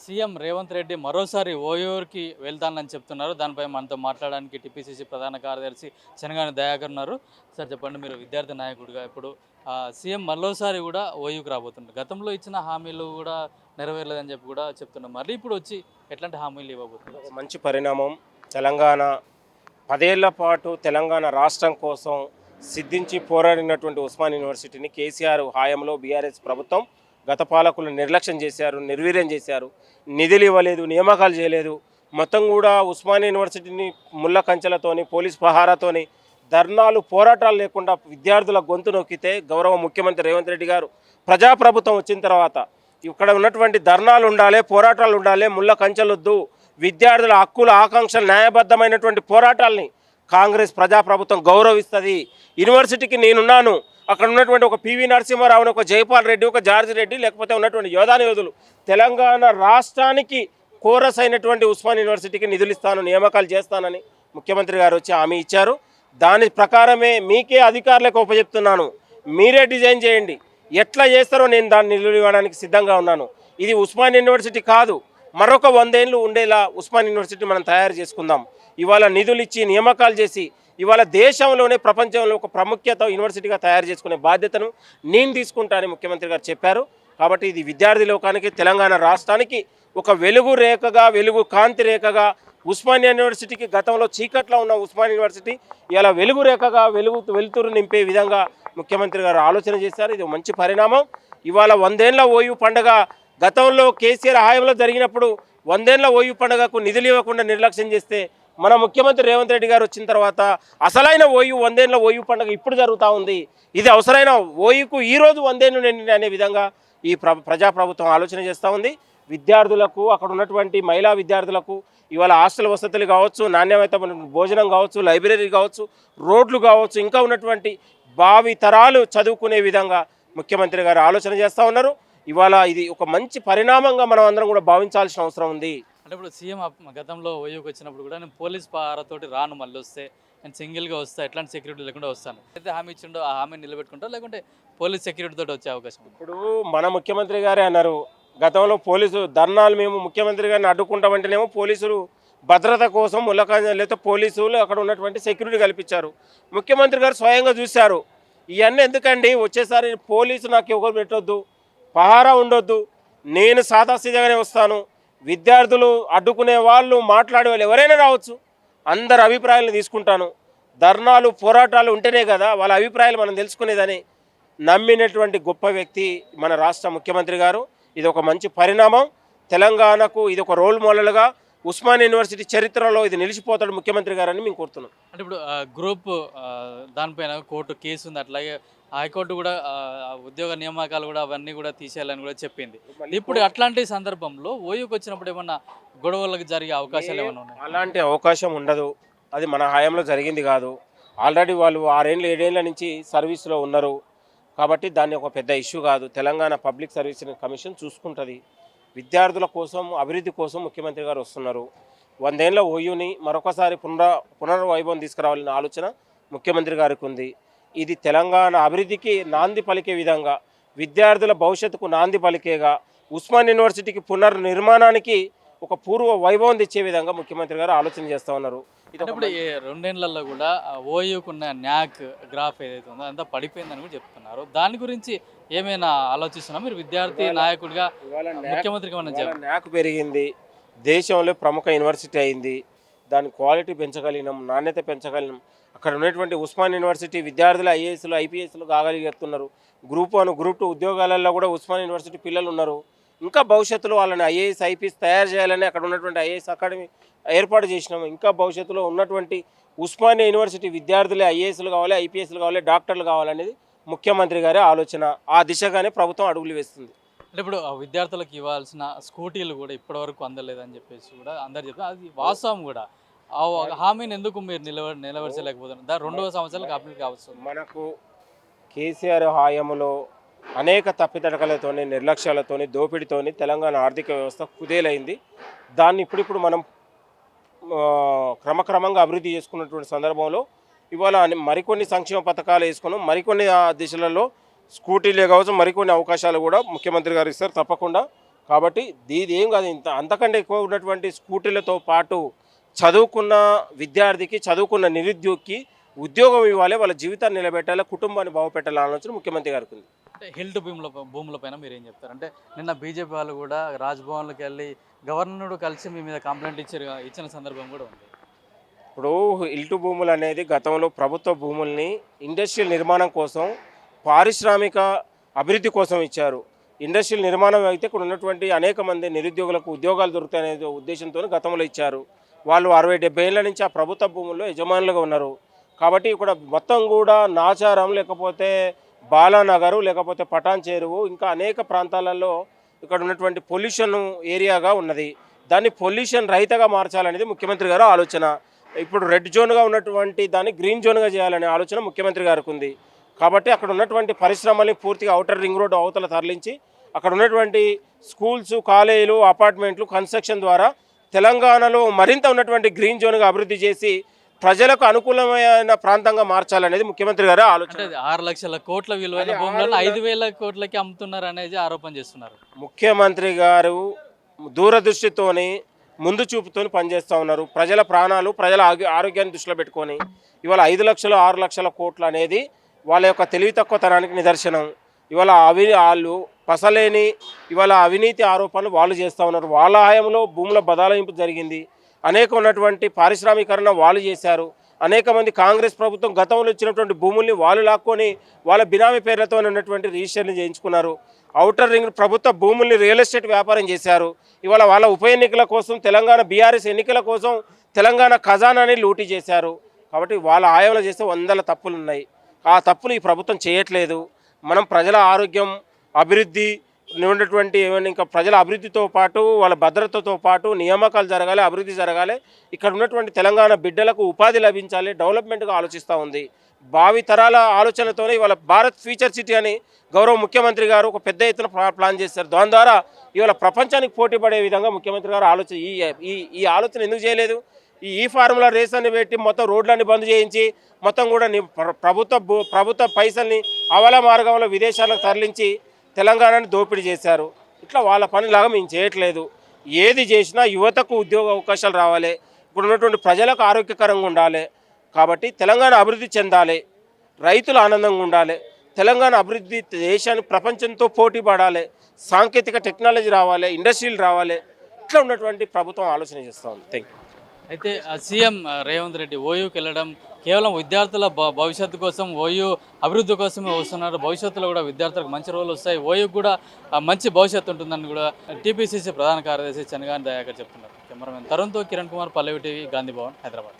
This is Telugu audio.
సీఎం రేవంత్ రెడ్డి మరోసారి ఓయూరుకి వెళ్తానని చెప్తున్నారు. దానిపై మనతో మాట్లాడడానికి టీపీసీసీ ప్రధాన కార్యదర్శి చెనగాని దయాకర్ ఉన్నారు. సార్ చెప్పండి, మీరు విద్యార్థి నాయకుడిగా ఇప్పుడు సీఎం మరోసారి కూడా ఓయూకి రాబోతున్నారు. గతంలో ఇచ్చిన హామీలు కూడా నెరవేరలేదని చెప్పి కూడా చెప్తున్నారు. మళ్ళీ ఇప్పుడు వచ్చి ఎట్లాంటి హామీలు ఇవ్వబోతున్నారు? మంచి పరిణామం. తెలంగాణ 10 ఏళ్ల పాటు తెలంగాణ రాష్ట్రం కోసం సిద్ధించి పోరాడినటువంటి ఉస్మాన్ యూనివర్సిటీని కేసీఆర్ హయాంలో బీఆర్ఎస్ ప్రభుత్వం గత పాలకులు నిర్లక్ష్యం చేశారు, నిర్వీర్యం చేశారు. నిధులు ఇవ్వలేదు, నియామకాలు చేయలేదు. మొత్తం కూడా ఉస్మాన్ యూనివర్సిటీని ముళ్ళ కంచెలతోని, పోలీస్ పహారాతోని, ధర్నాలు పోరాటాలు లేకుండా విద్యార్థుల గొంతు నొక్కితే గౌరవ ముఖ్యమంత్రి రేవంత్ రెడ్డి గారు ప్రజాప్రభుత్వం వచ్చిన తర్వాత ఇక్కడ ఉన్నటువంటి ధర్నాలు ఉండాలి, పోరాటాలు ఉండాలి, ముళ్ళ కంచెలొద్దు, విద్యార్థుల హక్కుల ఆకాంక్షలు న్యాయబద్ధమైనటువంటి పోరాటాలని కాంగ్రెస్ ప్రజాప్రభుత్వం గౌరవిస్తుంది. యూనివర్సిటీకి నేనున్నాను, అక్కడ ఉన్నటువంటి ఒక పివి నరసింహారావుని, ఒక జైపాల్ రెడ్డి, ఒక జార్జ్ రెడ్డి, లేకపోతే ఉన్నటువంటి యోధాని యోధులు తెలంగాణ రాష్ట్రానికి కోరస్ అయినటువంటి ఉస్మాన్ యూనివర్సిటీకి నిధులు ఇస్తాను, నియామకాలు చేస్తానని ముఖ్యమంత్రి గారు వచ్చి హామీ ఇచ్చారు. దాని ప్రకారమే మీకే అధికారులకు ఉపచెప్తున్నాను, మీరే డిజైన్ చేయండి, ఎట్లా చేస్తారో నేను దాన్ని నిధులు ఇవ్వడానికి సిద్ధంగా ఉన్నాను. ఇది ఉస్మాన్ యూనివర్సిటీ కాదు, మరొక 100 ఏళ్ళు ఉండేలా ఉస్మాన్ యూనివర్సిటీ మనం తయారు చేసుకుందాం. ఇవాళ నిధులు ఇచ్చి నియామకాలు చేసి ఇవాళ దేశంలోనే ప్రపంచంలో ఒక ప్రాముఖ్యత యూనివర్సిటీగా తయారు చేసుకునే బాధ్యతను నేను తీసుకుంటానని ముఖ్యమంత్రి గారు చెప్పారు. కాబట్టి ఇది విద్యార్థి లోకానికి, తెలంగాణ రాష్ట్రానికి ఒక వెలుగు రేఖగా, వెలుగు కాంతి రేఖగా ఉస్మాన్ యూనివర్సిటీకి గతంలో చీకట్లో ఉన్న ఉస్మాన్ యూనివర్సిటీ ఇలా వెలుగు రేఖగా వెలుతురు నింపే విధంగా ముఖ్యమంత్రి గారు ఆలోచన చేశారు. ఇది మంచి పరిణామం. ఇవాళ 100 ఏళ్ల ఓయూ పండుగ గతంలో కేసీఆర్ హయాంలో జరిగినప్పుడు 100 ఏళ్ల ఓయూ పండుగకు నిధులు ఇవ్వకుండా నిర్లక్ష్యం చేస్తే మన ముఖ్యమంత్రి రేవంత్ రెడ్డి గారు వచ్చిన తర్వాత అసలైన ఓయూ 100 ఏళ్ల ఓయూ పండుగ ఇప్పుడు జరుగుతూ ఉంది. ఇది అవసరమైన ఓయూకు ఈరోజు 100 ఏళ్ళు నిండి అనే విధంగా ఈ ప్రజాప్రభుత్వం ఆలోచన చేస్తూ ఉంది. విద్యార్థులకు, అక్కడ ఉన్నటువంటి మహిళా విద్యార్థులకు ఇవాళ హాస్టల్ వసతులు కావచ్చు, నాణ్యమైన భోజనం కావచ్చు, లైబ్రరీ కావచ్చు, రోడ్లు కావచ్చు, ఇంకా ఉన్నటువంటి భావి తరాలు చదువుకునే విధంగా ముఖ్యమంత్రి గారు ఆలోచన చేస్తూ ఉన్నారు. ఇవాళ ఇది ఒక మంచి పరిణామంగా మనం అందరం కూడా భావించాల్సిన అవసరం ఉంది. అంటే ఇప్పుడు సీఎం గతంలో ఓయూకి వచ్చినప్పుడు కూడా నేను పోలీస్ పహారాతోటి రాను, మళ్ళీ వస్తే నేను సింగిల్గా వస్తా, ఎట్లాంటి సెక్యూరిటీ లేకుండా వస్తాను, అయితే హామీ ఇచ్చిండో ఆ హామీ నిలబెట్టుకుంటా, లేకుంటే పోలీస్ సెక్యూరిటీ తోటి వచ్చే అవకాశం ఉంది? ఇప్పుడు మన ముఖ్యమంత్రి గారే అన్నారు, గతంలో పోలీసు ధర్నాలు మేము ముఖ్యమంత్రి గారిని అడ్డుకుంటామంటేనేమో పోలీసులు భద్రత కోసం లేకపోతే పోలీసులు అక్కడ ఉన్నటువంటి సెక్యూరిటీ కల్పించారు. ముఖ్యమంత్రి గారు స్వయంగా చూశారు. ఇవన్నీ ఎందుకండి, వచ్చేసారి పోలీసు నాకు ఎవరు పెట్టొద్దు, పహారా ఉండొద్దు, నేను సాదాసీదాగానే వస్తాను, విద్యార్థులు అడ్డుకునే వాళ్ళు, మాట్లాడే వాళ్ళు ఎవరైనా రావచ్చు, అందరి అభిప్రాయాలను తీసుకుంటాను, ధర్నాలు పోరాటాలు ఉంటేనే కదా వాళ్ళ అభిప్రాయాలు మనం తెలుసుకునేదని నమ్మినటువంటి గొప్ప వ్యక్తి మన రాష్ట్ర ముఖ్యమంత్రి గారు. ఇది ఒక మంచి పరిణామం. తెలంగాణకు ఇది ఒక రోల్ మోడల్గా ఉస్మాన్ యూనివర్సిటీ చరిత్రలో ఇది నిలిచిపోతాడు ముఖ్యమంత్రి గారని మేము కోరుతున్నాం. అంటే ఇప్పుడు గ్రూప్ దానిపైన కోర్టు కేసు ఉంది, అట్లాగే హైకోర్టు కూడా ఉద్యోగ నియామకాలు కూడా అవన్నీ కూడా తీసేయాలని కూడా చెప్పింది. ఇప్పుడు అట్లాంటి సందర్భంలో ఓయూకి వచ్చినప్పుడు ఏమన్నా గొడవలకు జరిగే అవకాశాలు ఏమైనా ఉన్నాయి? అలాంటి అవకాశం ఉండదు, అది మన హయాంలో జరిగింది కాదు. ఆల్రెడీ వాళ్ళు 6 ఏళ్ళు 7 ఏళ్ళ నుంచి సర్వీస్లో ఉన్నారు కాబట్టి దాన్ని ఒక పెద్ద ఇష్యూ కాదు. తెలంగాణ పబ్లిక్ సర్వీస్ కమిషన్ చూసుకుంటుంది. విద్యార్థుల కోసం, అభివృద్ధి కోసం ముఖ్యమంత్రి గారు వస్తున్నారు. 100 ఏళ్ల ఓయూని మరొకసారి పునర్వైభవం తీసుకురావాలనే ఆలోచన ముఖ్యమంత్రి గారికి ఉంది. ఇది తెలంగాణ అభివృద్ధికి నాంది పలికే విధంగా, విద్యార్థుల భవిష్యత్తుకు నాంది పలికేగా, ఉస్మాన్ యూనివర్సిటీకి పునర్నిర్మాణానికి ఒక పూర్వ వైభవం తెచ్చే విధంగా ముఖ్యమంత్రి గారు ఆలోచన చేస్తూ ఉన్నారు. ఇప్పుడు ఈ 2 ఏళ్లలో కూడా ఓయూకున్న న్యాక్ గ్రాఫ్ ఏదైతే ఉందో అంతా పడిపోయిందని కూడా చెప్తున్నారు. దాని గురించి ఏమైనా ఆలోచిస్తున్నా మీరు విద్యార్థి నాయకుడిగా? ముఖ్యమంత్రికి ఏమన్నా చెప్పారు? న్యాక్ పెరిగింది, దేశంలో ప్రముఖ యూనివర్సిటీ అయింది, దాని క్వాలిటీ పెంచగలిగినాం, నాణ్యత పెంచగలిగినాం. అక్కడ ఉన్నటువంటి ఉస్మాన్ యూనివర్సిటీ విద్యార్థులు ఐఏఎస్లు ఐపీఎస్లు కాగలిగేస్తున్నారు. గ్రూప్ 1 గ్రూప్ 2 ఉద్యోగాలలో కూడా ఉస్మాన్ యూనివర్సిటీ పిల్లలు ఉన్నారు. ఇంకా భవిష్యత్తులో వాళ్ళని ఐఏఎస్ ఐపీఎస్ తయారు చేయాలని అక్కడ ఉన్నటువంటి ఐఏఎస్ అకాడమీ ఏర్పాటు చేసినాము. ఇంకా భవిష్యత్తులో ఉన్నటువంటి ఉస్మానియా యూనివర్సిటీ విద్యార్థులే ఐఏఎస్లు కావాలి, ఐపీఎస్లు కావాలి, డాక్టర్లు కావాలనేది ముఖ్యమంత్రి గారి ఆలోచన. ఆ దిశగానే ప్రభుత్వం అడుగులు వేస్తుంది. అంటే ఇప్పుడు విద్యార్థులకు ఇవ్వాల్సిన స్కూటీలు కూడా ఇప్పటివరకు అందలేదని చెప్పేసి కూడా అందరు చెప్తారు. అది వాస్తవం కూడా. ఆ హామీని ఎందుకు మీరు నిలబెట్టలేకపోతున్నారు? 2వ సంవత్సరాలు కంప్లీట్ కావచ్చు. మనకు కేసీఆర్ హయాంలో అనేక తప్పిదడకలతోని, నిర్లక్ష్యాలతోని, దోపిడితోని తెలంగాణ ఆర్థిక వ్యవస్థ కుదేలైంది. దాన్ని ఇప్పుడిప్పుడు మనం క్రమక్రమంగా అభివృద్ధి చేసుకున్నటువంటి సందర్భంలో ఇవాళ మరికొన్ని సంక్షేమ పథకాలు వేసుకున్నాం, మరికొన్ని దిశలలో స్కూటీలే కావచ్చు, మరికొన్ని అవకాశాలు కూడా ముఖ్యమంత్రి గారు ఇస్తారు. తప్పకుండా కాబట్టి ఇది ఏం కాదు, ఇంత అంతకంటే ఎక్కువ ఉన్నటువంటి స్కూటీలతో పాటు చదువుకున్న విద్యార్థికి, చదువుకున్న నిరుద్యోగికి ఉద్యోగం ఇవ్వాలి, వాళ్ళ జీవితాన్ని నిలబెట్టాలి, కుటుంబాన్ని బాగుపెట్టాలని ఆలోచన ముఖ్యమంత్రి గారికి ఉంది. అంటే హిల్ట్ భూములపైన మీరు ఏం చెప్తారు? అంటే నిన్న బీజేపీ వాళ్ళు కూడా రాజ్భవన్లోకి వెళ్ళి గవర్నర్ కలిసి మీ మీద కంప్లైంట్ ఇచ్చిన సందర్భం కూడా ఉంది. ఇప్పుడు ఇల్టు భూములు అనేది గతంలో ప్రభుత్వ భూముల్ని ఇండస్ట్రియల్ నిర్మాణం కోసం, పారిశ్రామిక అభివృద్ధి కోసం ఇచ్చారు. ఇండస్ట్రియల్ నిర్మాణం అయితే ఇక్కడ ఉన్నటువంటి అనేక మంది నిరుద్యోగులకు ఉద్యోగాలు దొరుకుతాయనే ఉద్దేశంతో గతంలో ఇచ్చారు. వాళ్ళు 60-70 ఏళ్ళ నుంచి ఆ ప్రభుత్వ భూముల్లో యజమానులుగా ఉన్నారు. కాబట్టి ఇక్కడ మొత్తం కూడా నాచారం, లేకపోతే బాలానగరు, లేకపోతే పటాన్ చెరువు, ఇంకా అనేక ప్రాంతాలలో ఇక్కడ ఉన్నటువంటి పొల్యూషన్ ఏరియాగా ఉన్నది. దాన్ని పొల్యూషన్ రహితగా మార్చాలనేది ముఖ్యమంత్రి గారు ఆలోచన. ఇప్పుడు రెడ్ జోన్గా ఉన్నటువంటి దాన్ని గ్రీన్ జోన్గా చేయాలనే ఆలోచన ముఖ్యమంత్రి గారికి ఉంది. కాబట్టి అక్కడ ఉన్నటువంటి పరిశ్రమల్ని పూర్తిగా ఔటర్ రింగ్ రోడ్ అవతల తరలించి అక్కడ ఉన్నటువంటి స్కూల్స్, కాలేజీలు, అపార్ట్మెంట్లు కన్స్ట్రక్షన్ ద్వారా తెలంగాణలో మరింత ఉన్నటువంటి గ్రీన్ జోన్గా అభివృద్ధి చేసి ప్రజలకు అనుకూలమైన ప్రాంతంగా మార్చాలనేది ముఖ్యమంత్రి గారు ఆలోచన. అంటే 6 లక్షల కోట్ల విలువైన భూములను 5,000 కోట్లకి అమ్ముతున్నారు అనేది ఆరోపణ చేస్తున్నారు. ముఖ్యమంత్రి గారు దూరదృష్టితోని, ముందు చూపుతోని పనిచేస్తూ ఉన్నారు. ప్రజల ప్రాణాలు, ప్రజల ఆరోగ్యాన్ని దృష్టిలో పెట్టుకొని ఇవాళ 5 లక్షలు 6 లక్షల కోట్లు అనేది వాళ్ళ యొక్క తెలివి తక్కువతనానికి నిదర్శనం. ఇవాళ వాళ్ళు పసలేని ఇవాళ అవినీతి ఆరోపణలు వాళ్ళు చేస్తూ ఉన్నారు. వాళ్ళ హయాంలో భూముల బదలాయింపు జరిగింది. అనేక ఉన్నటువంటి పారిశ్రామీకరణ వాళ్ళు చేశారు. అనేక మంది కాంగ్రెస్ ప్రభుత్వం గతంలో ఇచ్చినటువంటి భూముల్ని వాళ్ళు లాక్కొని వాళ్ళ బినామీ పేర్లతో ఉన్నటువంటి రిజిస్టర్లు చేయించుకున్నారు. ఔటర్ రింగ్ ప్రభుత్వ భూముల్ని రియల్ ఎస్టేట్ వ్యాపారం చేశారు. ఇవాళ వాళ్ళ ఉప ఎన్నికల కోసం, తెలంగాణ బీఆర్ఎస్ ఎన్నికల కోసం తెలంగాణ ఖజానాని లూటీ చేశారు. కాబట్టి వాళ్ళ ఆయంలో చేస్తే 100 తప్పులు ఉన్నాయి. ఆ తప్పులు ఈ ప్రభుత్వం చేయట్లేదు. మనం ప్రజల ఆరోగ్యం, అభివృద్ధి ఉన్నటువంటి ఏమైనా ఇంకా ప్రజల అభివృద్ధితో పాటు వాళ్ళ భద్రతతో పాటు నియామకాలు జరగాలి, అభివృద్ధి జరగాలి. ఇక్కడ ఉన్నటువంటి తెలంగాణ బిడ్డలకు ఉపాధి లభించాలి, డెవలప్మెంట్గా ఆలోచిస్తూ ఉంది. భావి తరాల ఆలోచనతోనే ఇవాళ భారత్ ఫ్యూచర్ సిటీ అని గౌరవ ముఖ్యమంత్రి గారు ఒక పెద్ద ఎత్తున ప్లాన్ చేశారు. దాని ద్వారా ఇవాళ ప్రపంచానికి పోటీ పడే విధంగా ముఖ్యమంత్రి గారు ఆలోచన ఈ ఆలోచన ఎందుకు చేయలేదు? ఈ ఫార్ములా రేస్ అని పెట్టి మొత్తం రోడ్లన్నీ బంద్ చేయించి మొత్తం కూడా ప్రభుత్వ పైసల్ని అవల మార్గంలో విదేశాలకు తరలించి తెలంగాణని దోపిడీ చేశారు. ఇట్లా వాళ్ళ పనిలాగా మేము చేయట్లేదు. ఏది చేసినా యువతకు ఉద్యోగ అవకాశాలు రావాలి, ఇప్పుడు ఉన్నటువంటి ప్రజలకు ఆరోగ్యకరంగా ఉండాలి. కాబట్టి తెలంగాణ అభివృద్ధి చెందాలి, రైతులు ఆనందంగా ఉండాలి, తెలంగాణ అభివృద్ధి దేశాన్ని ప్రపంచంతో పోటీ పడాలి, సాంకేతిక టెక్నాలజీ రావాలి, ఇండస్ట్రీలు రావాలి. ఇట్లా ఉన్నటువంటి ప్రభుత్వం ఆలోచన చేస్తూ ఉంది. Thank you. అయితే సీఎం రేవంత్ రెడ్డి ఓయూకి వెళ్ళడం కేవలం విద్యార్థుల భవిష్యత్తు కోసం, ఓయూ అభివృద్ధి కోసమే వస్తున్నారు. భవిష్యత్తులో కూడా విద్యార్థులకు మంచి రోజులు వస్తాయి, ఓయూకి కూడా మంచి భవిష్యత్తు ఉంటుందని కూడా టీపీసీసీ ప్రధాన కార్యదర్శి చెనగాని దయాకర్ చెప్తున్నారు. కెమెరామెన్ తరుణ్తో కిరణ్ కుమార్, పల్లవి టీవీ, గాంధీ భవన్, హైదరాబాద్.